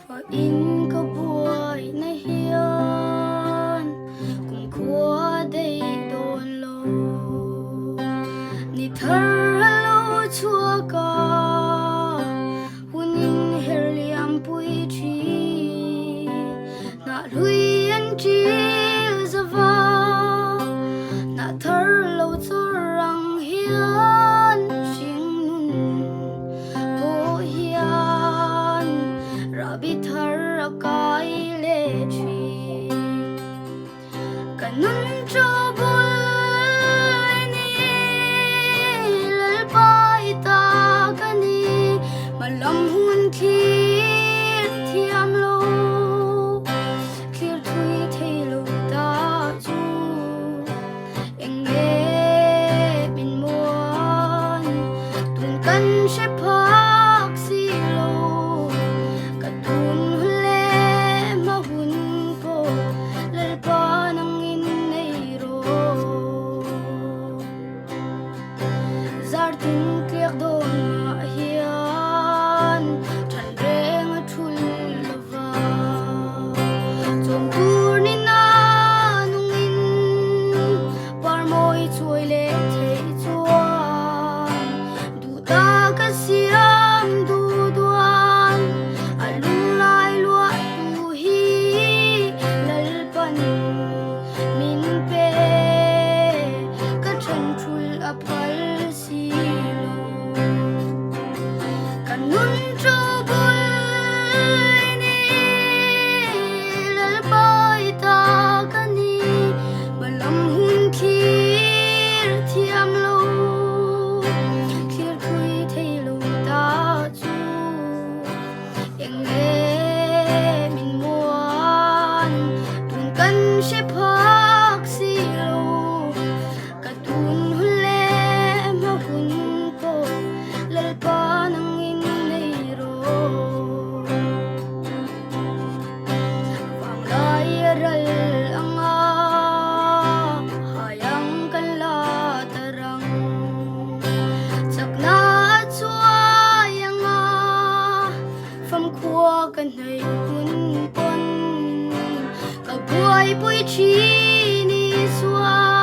và in có buổi nay hiền cùng qua đây đồn lô ni thở lâu chua ca hun in her liam pui chi na lui an chi zava na thở lâu cho răng hiền sinh nun bo hiền rabi thở kai le chi kanun cho bul ni lal pai ta kani malam hun khir thiam lo khir thui thei lo ta chu eng nge bin muan tun kan she phak si lo ka tun le ma hun po lal pa nang in nei ro zar tin kliak do ma hian than reng a thul lova chom tur ni na nung in par moi chuai le thei chuan du ta ka siam du duan alung lai lua tu hi lal pan min pe ka than thul a phal si lo kanun cho bul ni lal pai ta kani malam hun khir thiam lo khir thui thei lo ta chu eng le min muan tun kan she phak si lo ka tun le ma hun po lal pa nang in nei ro wang lai ral anga hayang kan la tarang sakna chuai anga pham khua kan nei hun pon ka buai pui chi ni suai